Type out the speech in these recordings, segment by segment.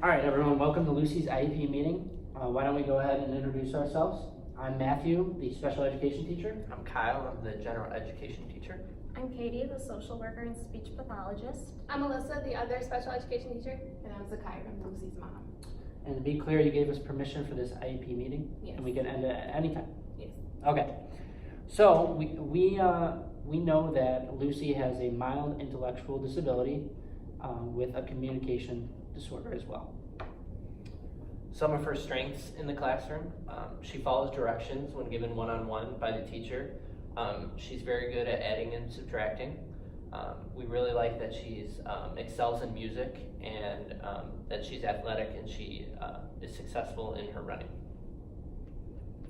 All right, everyone, welcome to Lucy's IEP meeting. Why don't we go ahead and introduce ourselves? I'm Matthew, the special education teacher. I'm Kyle, I'm the general education teacher. I'm Katie, the social worker and speech pathologist. I'm Alyssa, the other special education teacher. And I'm Zakira, Lucy's mom. And to be clear, you gave us permission for this IEP meeting? Yes. And we can end it at any time? Yes. Okay. So we know that Lucy has a mild intellectual disability with a communication disorder as well. Some of her strengths in the classroom, she follows directions when given one-on-one by the teacher. She's very good at adding and subtracting. We really like that she's excels in music and that she's athletic and she is successful in her running.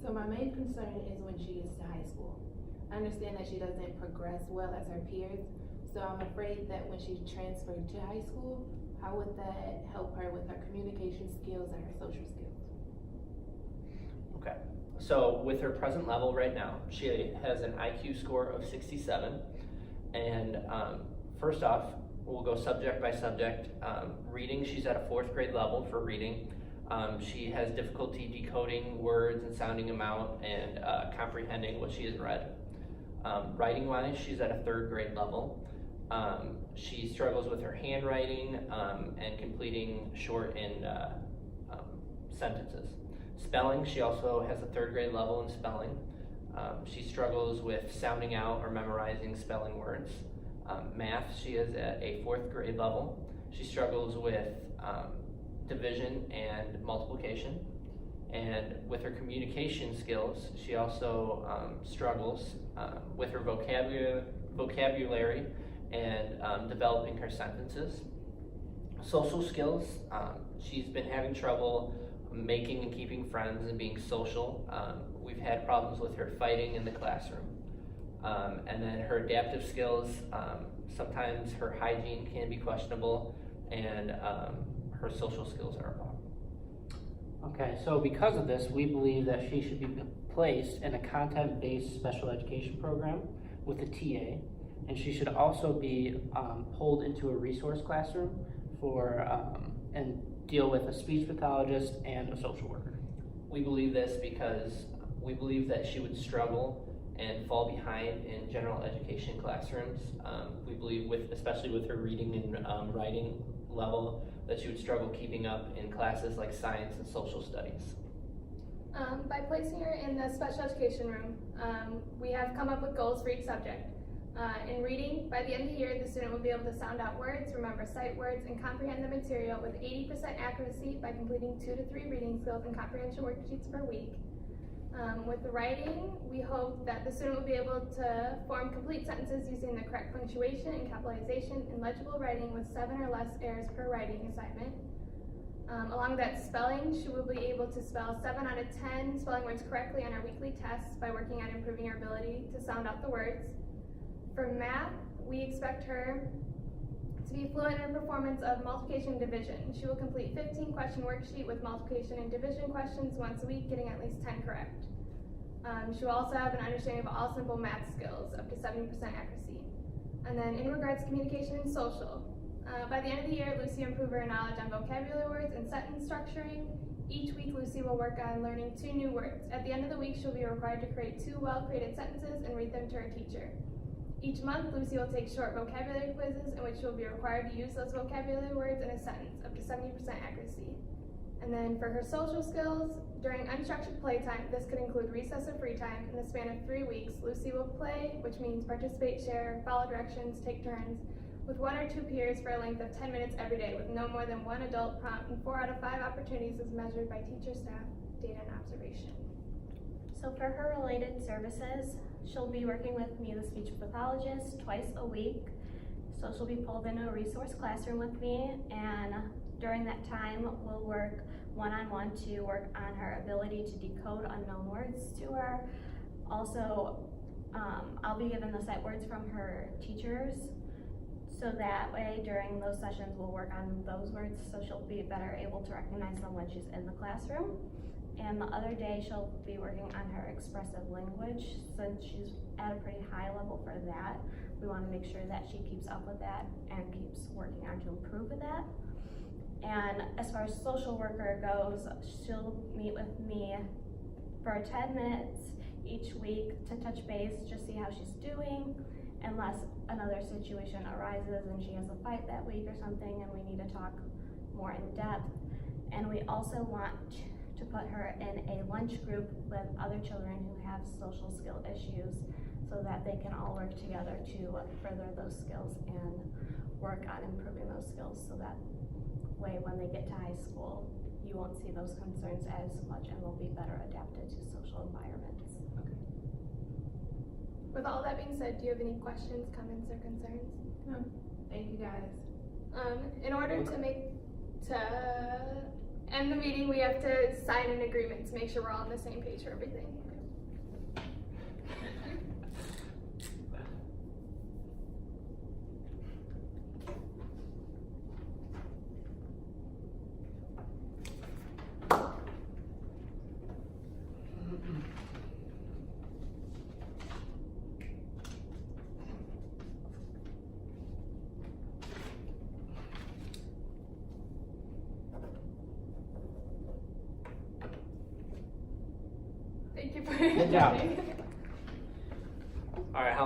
So my main concern is when she gets to high school. I understand that she doesn't progress well as her peers, so I'm afraid that when she's transferred to high school, how would that help her with her communication skills and her social skills? Okay, so with her present level right now, she has an IQ score of 67. And first off, we'll go subject by subject. Reading, she's at a 4th grade level for reading. She has difficulty decoding words and sounding them out and comprehending what she has read. Writing wise, she's at a 3rd grade level. She struggles with her handwriting and completing short and sentences. Spelling, she also has a 3rd grade level in spelling. She struggles with sounding out or memorizing spelling words. Math, she is at a 4th grade level. She struggles with division and multiplication. And with her communication skills, she also struggles with her vocabulary and developing her sentences. Social skills, she's been having trouble making and keeping friends and being social. We've had problems with her fighting in the classroom. And then her adaptive skills, sometimes her hygiene can be questionable and her social skills are a problem. Okay, so because of this, we believe that she should be placed in a content-based special education program with a TA, and she should also be pulled into a resource classroom for and deal with a speech pathologist and a social worker. We believe this because we believe that she would struggle and fall behind in general education classrooms. We believe, especially with her reading and writing level, that she would struggle keeping up in classes like science and social studies. By placing her in the special education room, we have come up with goals for each subject. In reading, by the end of the year, the student will be able to sound out words, remember sight words, and comprehend the material with 80% accuracy by completing 2 to 3 reading skills and comprehension worksheets per week. With the writing, we hope that the student will be able to form complete sentences using the correct punctuation and capitalization in legible writing with 7 or less errors per writing assignment. Along with that spelling, she will be able to spell 7 out of 10 spelling words correctly on our weekly tests by working on improving her ability to sound out the words. For math, we expect her to be fluent in her performance of multiplication and division. She will complete 15 question worksheet with multiplication and division questions once a week, getting at least 10 correct. She will also have an understanding of all simple math skills, up to 70% accuracy. And then in regards to communication and social, by the end of the year, Lucy will improve her knowledge on vocabulary words and sentence structuring. Each week, Lucy will work on learning 2 new words. At the end of the week, she'll be required to create 2 well-created sentences and read them to her teacher. Each month, Lucy will take short vocabulary quizzes in which she will be required to use those vocabulary words in a sentence, up to 70% accuracy. And then for her social skills, during unstructured playtime, this could include recess or free time. In the span of 3 weeks, Lucy will play, which means participate, share, follow directions, take turns, with 1 or 2 peers for a length of 10 minutes every day, with no more than 1 adult prompt and 4 out of 5 opportunities as measured by teacher, staff, data, and observation. So for her related services, she'll be working with me, the speech pathologist, twice a week. So she'll be pulled into a resource classroom with me, and during that time, we'll work one-on-one to work on her ability to decode unknown words to her. Also, I'll be given the sight words from her teachers, so that way during those sessions we'll work on those words so she'll be better able to recognize them when she's in the classroom. And the other day she'll be working on her expressive language. Since she's at a pretty high level for that, we want to make sure that she keeps up with that and keeps working on to improve with that. And as far as social worker goes, she'll meet with me for 10 minutes each week to touch base, just see how she's doing, unless another situation arises and she has a fight that week or something and we need to talk more in depth. And we also want to put her in a lunch group with other children who have social skill issues so that they can all work together to further those skills and work on improving those skills, so that way when they get to high school, you won't see those concerns as much and will be better adapted to social environments. With all that being said, do you have any questions, comments, or concerns? No, thank you guys. In order to end the meeting, we have to sign an agreement to make sure we're all on the same page for everything. Thank you for Good job. joining. All right, how